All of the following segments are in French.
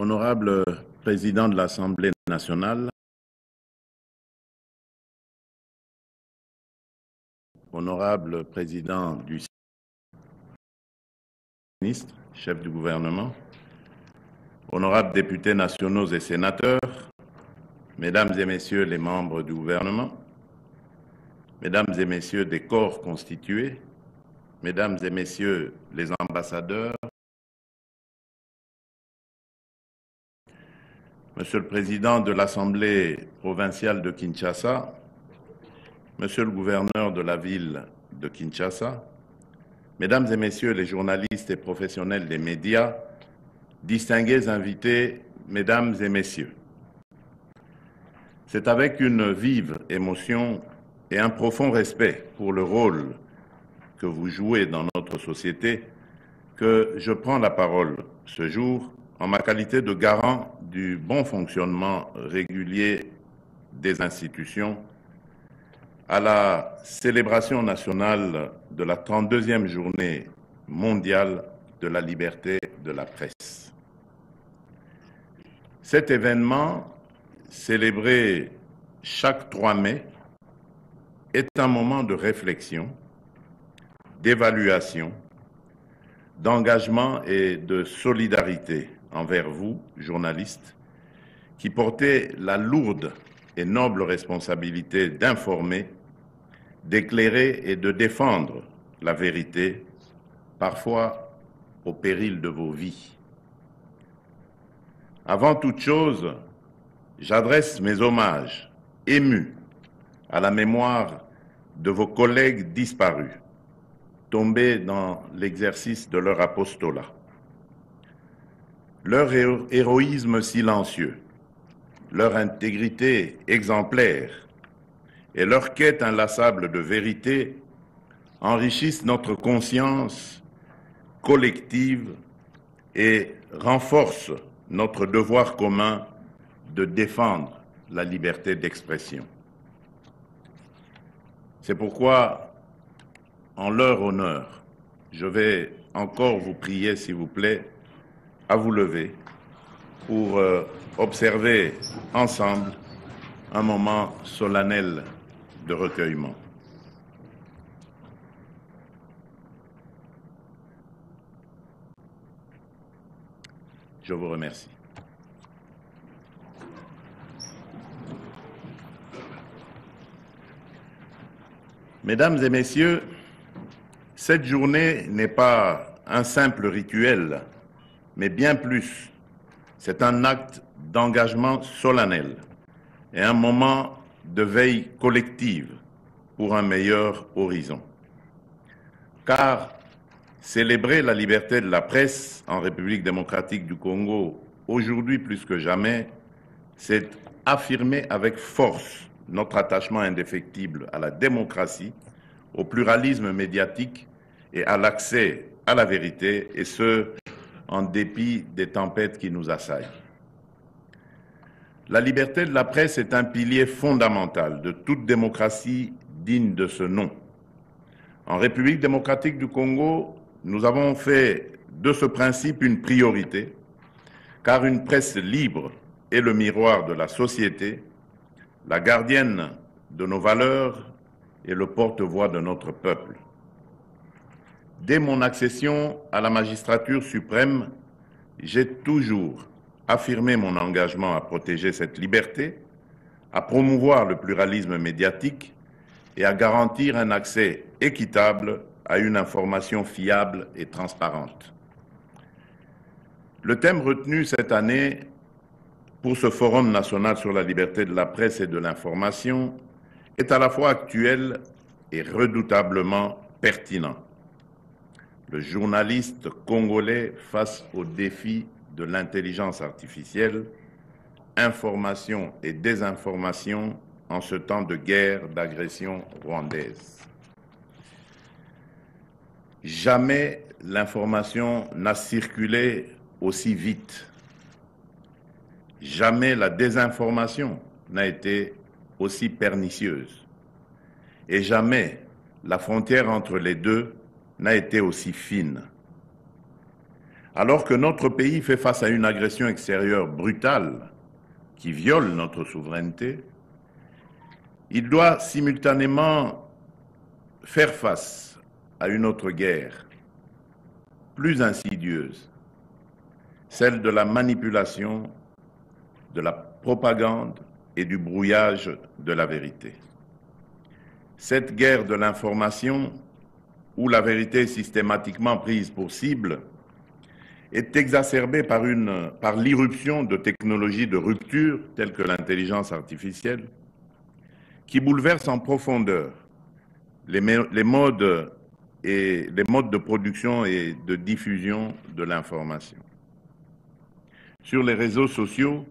Honorable Président de l'Assemblée nationale, Honorable Président du ministre, chef du gouvernement, Honorables députés nationaux et sénateurs, Mesdames et Messieurs les membres du gouvernement, Mesdames et Messieurs des corps constitués, Mesdames et Messieurs les ambassadeurs, Monsieur le Président de l'Assemblée provinciale de Kinshasa, Monsieur le gouverneur de la ville de Kinshasa, Mesdames et Messieurs les journalistes et professionnels des médias, distingués invités, Mesdames et Messieurs, c'est avec une vive émotion et un profond respect pour le rôle que vous jouez dans notre société que je prends la parole ce jour en ma qualité de garant du bon fonctionnement régulier des institutions à la célébration nationale de la 32e journée mondiale de la liberté de la presse. Cet événement, célébré chaque 3 mai, est un moment de réflexion, d'évaluation, d'engagement et de solidarité envers vous, journalistes, qui portez la lourde et noble responsabilité d'informer, d'éclairer et de défendre la vérité, parfois au péril de vos vies. Avant toute chose, j'adresse mes hommages émus à la mémoire de vos collègues disparus, tombés dans l'exercice de leur apostolat. Leur héroïsme silencieux, leur intégrité exemplaire et leur quête inlassable de vérité enrichissent notre conscience collective et renforcent notre devoir commun de défendre la liberté d'expression. C'est pourquoi, en leur honneur, je vais encore vous prier, s'il vous plaît, à vous lever pour observer ensemble un moment solennel de recueillement. Je vous remercie. Mesdames et Messieurs, cette journée n'est pas un simple rituel, mais bien plus. C'est un acte d'engagement solennel et un moment de veille collective pour un meilleur horizon. Car célébrer la liberté de la presse en République démocratique du Congo, aujourd'hui plus que jamais, c'est affirmer avec force notre attachement indéfectible à la démocratie, au pluralisme médiatique et à l'accès à la vérité, et ce, en dépit des tempêtes qui nous assaillent. La liberté de la presse est un pilier fondamental de toute démocratie digne de ce nom. En République démocratique du Congo, nous avons fait de ce principe une priorité, car une presse libre est le miroir de la société, la gardienne de nos valeurs et le porte-voix de notre peuple. Dès mon accession à la magistrature suprême, j'ai toujours affirmé mon engagement à protéger cette liberté, à promouvoir le pluralisme médiatique et à garantir un accès équitable à une information fiable et transparente. Le thème retenu cette année pour ce Forum national sur la liberté de la presse et de l'information est à la fois actuel et redoutablement pertinent. Le journaliste congolais face au défi de l'intelligence artificielle, information et désinformation en ce temps de guerre d'agression rwandaise. Jamais l'information n'a circulé aussi vite. Jamais la désinformation n'a été aussi pernicieuse. Et jamais la frontière entre les deux n'a été aussi fine. Alors que notre pays fait face à une agression extérieure brutale qui viole notre souveraineté, il doit simultanément faire face à une autre guerre, plus insidieuse, celle de la manipulation, de la propagande et du brouillage de la vérité. Cette guerre de l'information, où la vérité est systématiquement prise pour cible, est exacerbée par l'irruption de technologies de rupture telles que l'intelligence artificielle, qui bouleversent en profondeur les modes de production et de diffusion de l'information. Sur les réseaux sociaux,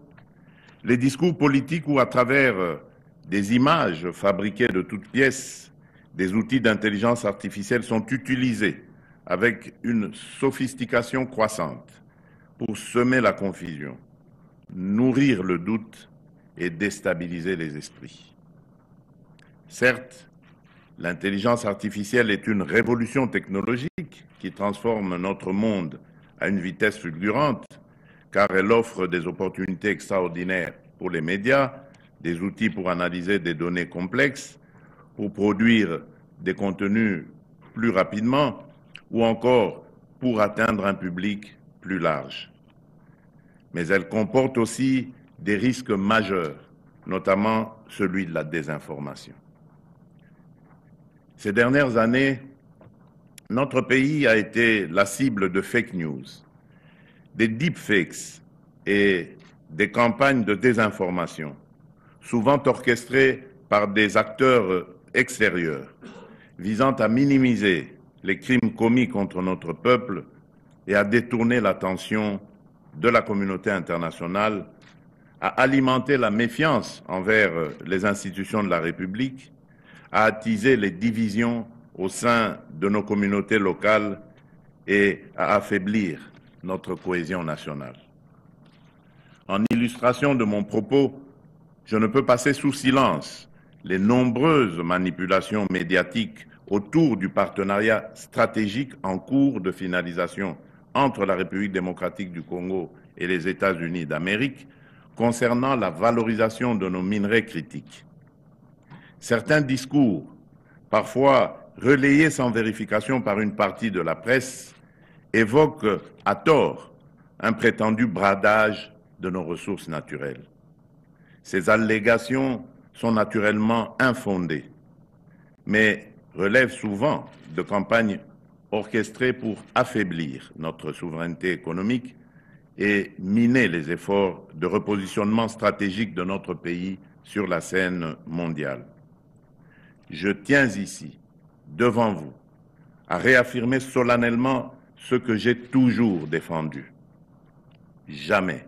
les discours politiques ou à travers des images fabriquées de toutes pièces, des outils d'intelligence artificielle sont utilisés avec une sophistication croissante pour semer la confusion, nourrir le doute et déstabiliser les esprits. Certes, l'intelligence artificielle est une révolution technologique qui transforme notre monde à une vitesse fulgurante, car elle offre des opportunités extraordinaires pour les médias, des outils pour analyser des données complexes, pour produire des contenus plus rapidement ou encore pour atteindre un public plus large. Mais elle comporte aussi des risques majeurs, notamment celui de la désinformation. Ces dernières années, notre pays a été la cible de fake news, des deepfakes et des campagnes de désinformation, souvent orchestrées par des acteurs extérieurs, visant à minimiser les crimes commis contre notre peuple et à détourner l'attention de la communauté internationale, à alimenter la méfiance envers les institutions de la République, à attiser les divisions au sein de nos communautés locales et à affaiblir notre cohésion nationale. En illustration de mon propos, je ne peux passer sous silence les nombreuses manipulations médiatiques autour du partenariat stratégique en cours de finalisation entre la République démocratique du Congo et les États-Unis d'Amérique concernant la valorisation de nos minerais critiques. Certains discours, parfois relayés sans vérification par une partie de la presse, évoquent à tort un prétendu bradage de nos ressources naturelles. Ces allégations sont naturellement infondées, mais relèvent souvent de campagnes orchestrées pour affaiblir notre souveraineté économique et miner les efforts de repositionnement stratégique de notre pays sur la scène mondiale. Je tiens ici, devant vous, à réaffirmer solennellement ce que j'ai toujours défendu. Jamais,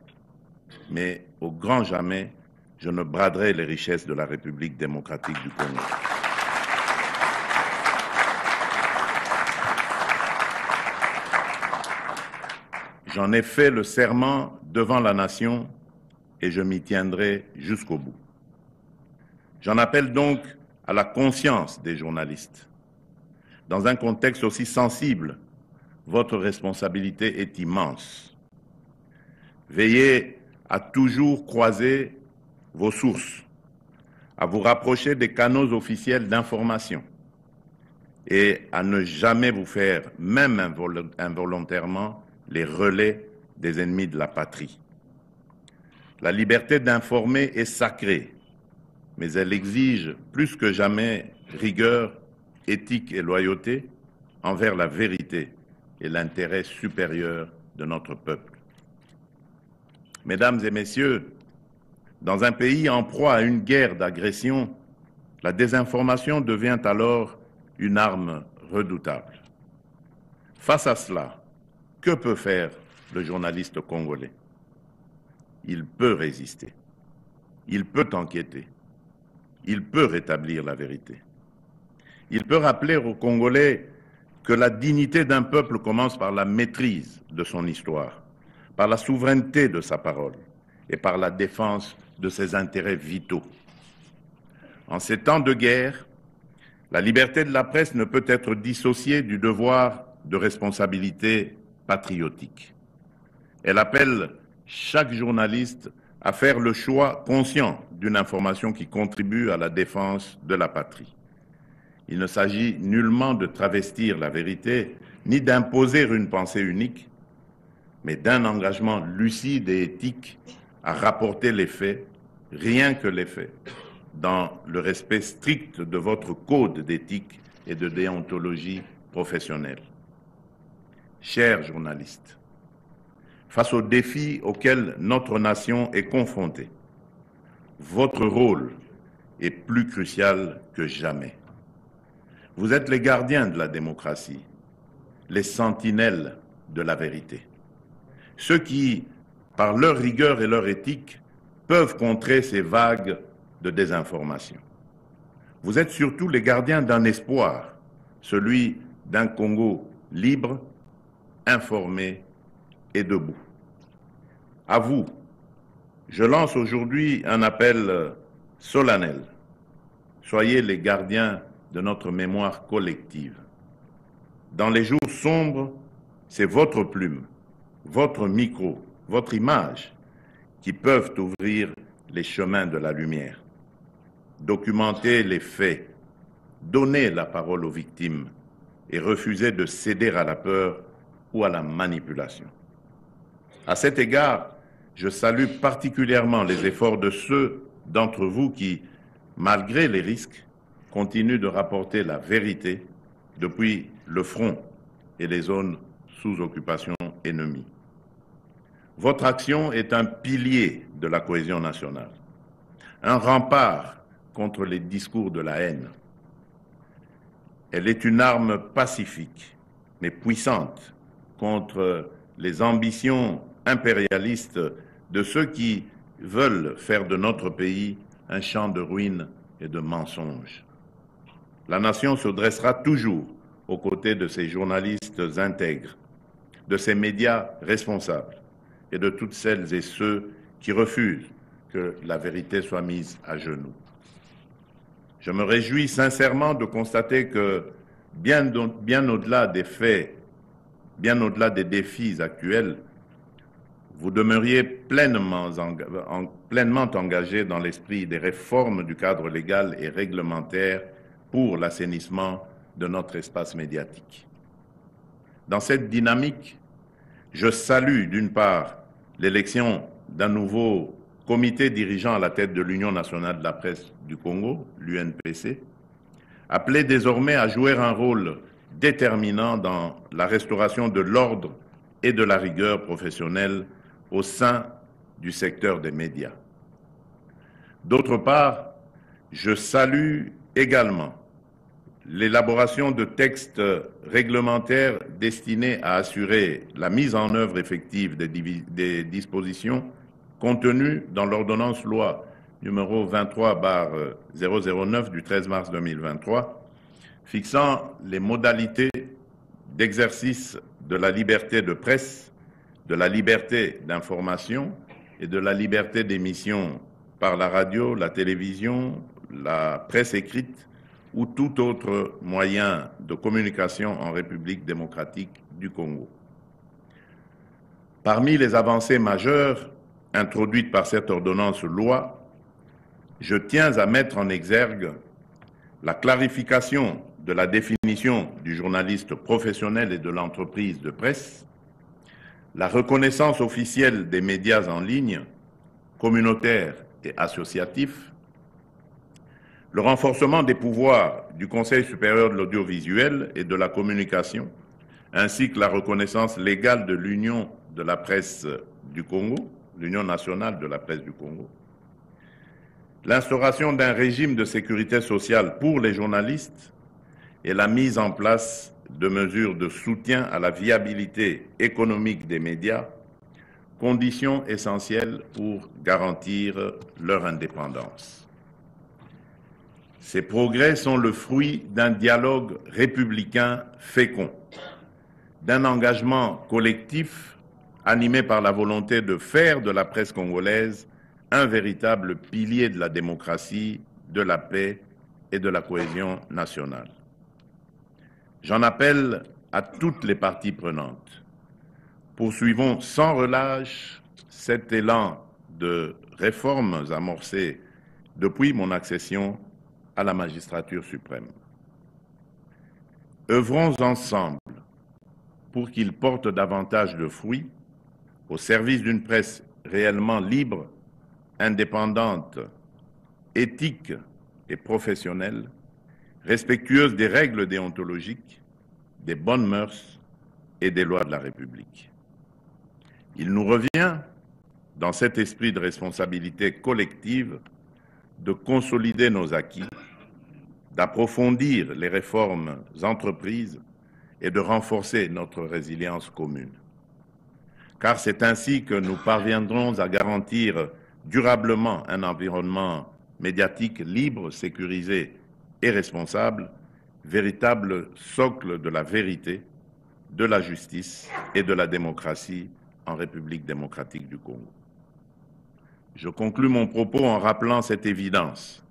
mais au grand jamais, je ne braderai les richesses de la République démocratique du Congo. J'en ai fait le serment devant la nation et je m'y tiendrai jusqu'au bout. J'en appelle donc à la conscience des journalistes. Dans un contexte aussi sensible, votre responsabilité est immense. Veillez à toujours croiser vos sources, à vous rapprocher des canaux officiels d'information et à ne jamais vous faire, même involontairement, les relais des ennemis de la patrie. La liberté d'informer est sacrée, mais elle exige plus que jamais rigueur, éthique et loyauté envers la vérité et l'intérêt supérieur de notre peuple. Mesdames et messieurs, dans un pays en proie à une guerre d'agression, la désinformation devient alors une arme redoutable. Face à cela, que peut faire le journaliste congolais? Il peut résister, il peut enquêter, il peut rétablir la vérité. Il peut rappeler aux Congolais que la dignité d'un peuple commence par la maîtrise de son histoire, par la souveraineté de sa parole et par la défense de ses intérêts vitaux. En ces temps de guerre, la liberté de la presse ne peut être dissociée du devoir de responsabilité patriotique. Elle appelle chaque journaliste à faire le choix conscient d'une information qui contribue à la défense de la patrie. Il ne s'agit nullement de travestir la vérité, ni d'imposer une pensée unique, mais d'un engagement lucide et éthique à rapporter les faits, rien que les faits, dans le respect strict de votre code d'éthique et de déontologie professionnelle. Chers journalistes, face aux défis auxquels notre nation est confrontée, votre rôle est plus crucial que jamais. Vous êtes les gardiens de la démocratie, les sentinelles de la vérité. Ceux qui, par leur rigueur et leur éthique, peuvent contrer ces vagues de désinformation. Vous êtes surtout les gardiens d'un espoir, celui d'un Congo libre, informé et debout. À vous, je lance aujourd'hui un appel solennel. Soyez les gardiens de notre mémoire collective. Dans les jours sombres, c'est votre plume, votre micro, votre image qui peuvent ouvrir les chemins de la lumière. Documentez les faits, donnez la parole aux victimes et refusez de céder à la peur ou à la manipulation. À cet égard, je salue particulièrement les efforts de ceux d'entre vous qui, malgré les risques, continuent de rapporter la vérité depuis le front et les zones sous occupation ennemie. Votre action est un pilier de la cohésion nationale, un rempart contre les discours de la haine. Elle est une arme pacifique, mais puissante, contre les ambitions impérialistes de ceux qui veulent faire de notre pays un champ de ruines et de mensonges. La nation se dressera toujours aux côtés de ces journalistes intègres, de ces médias responsables et de toutes celles et ceux qui refusent que la vérité soit mise à genoux. Je me réjouis sincèrement de constater que, bien au-delà des faits, bien au-delà des défis actuels, vous demeuriez pleinement engagé dans l'esprit des réformes du cadre légal et réglementaire pour l'assainissement de notre espace médiatique. Dans cette dynamique, je salue d'une part l'élection d'un nouveau comité dirigeant à la tête de l'Union nationale de la presse du Congo, l'UNPC, appelé désormais à jouer un rôle déterminant dans la restauration de l'ordre et de la rigueur professionnelle au sein du secteur des médias. D'autre part, je salue également l'élaboration de textes réglementaires destinés à assurer la mise en œuvre effective des dispositions contenues dans l'ordonnance loi numéro 23/009 du 13 mars 2023, fixant les modalités d'exercice de la liberté de presse, de la liberté d'information et de la liberté d'émission par la radio, la télévision, la presse écrite ou tout autre moyen de communication en République démocratique du Congo. Parmi les avancées majeures introduites par cette ordonnance loi, je tiens à mettre en exergue la clarification de la définition du journaliste professionnel et de l'entreprise de presse, la reconnaissance officielle des médias en ligne, communautaires et associatifs, le renforcement des pouvoirs du Conseil supérieur de l'audiovisuel et de la communication, ainsi que la reconnaissance légale de l'Union de la presse du Congo, l'Union nationale de la presse du Congo, l'instauration d'un régime de sécurité sociale pour les journalistes et la mise en place de mesures de soutien à la viabilité économique des médias, conditions essentielles pour garantir leur indépendance. Ces progrès sont le fruit d'un dialogue républicain fécond, d'un engagement collectif animé par la volonté de faire de la presse congolaise un véritable pilier de la démocratie, de la paix et de la cohésion nationale. J'en appelle à toutes les parties prenantes. Poursuivons sans relâche cet élan de réformes amorcées depuis mon accession à la magistrature suprême. Œuvrons ensemble pour qu'il porte davantage de fruits au service d'une presse réellement libre, indépendante, éthique et professionnelle, respectueuse des règles déontologiques, des bonnes mœurs et des lois de la République. Il nous revient, dans cet esprit de responsabilité collective, de consolider nos acquis, d'approfondir les réformes entreprises et de renforcer notre résilience commune. Car c'est ainsi que nous parviendrons à garantir durablement un environnement médiatique libre, sécurisé et responsable, véritable socle de la vérité, de la justice et de la démocratie en République démocratique du Congo. Je conclus mon propos en rappelant cette évidence.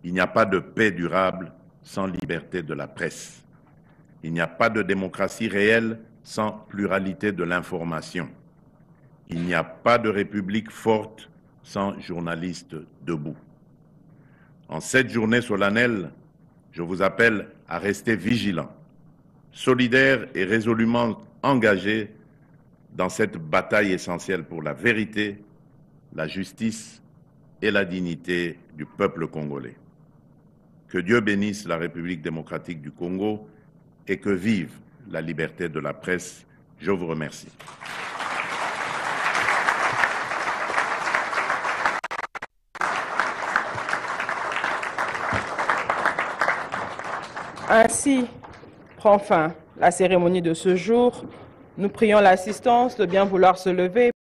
Il n'y a pas de paix durable sans liberté de la presse. Il n'y a pas de démocratie réelle sans pluralité de l'information. Il n'y a pas de république forte sans journalistes debout. En cette journée solennelle, je vous appelle à rester vigilants, solidaires et résolument engagés dans cette bataille essentielle pour la vérité, la justice et la dignité du peuple congolais. Que Dieu bénisse la République démocratique du Congo et que vive la liberté de la presse. Je vous remercie. Ainsi prend fin la cérémonie de ce jour. Nous prions l'assistance de bien vouloir se lever.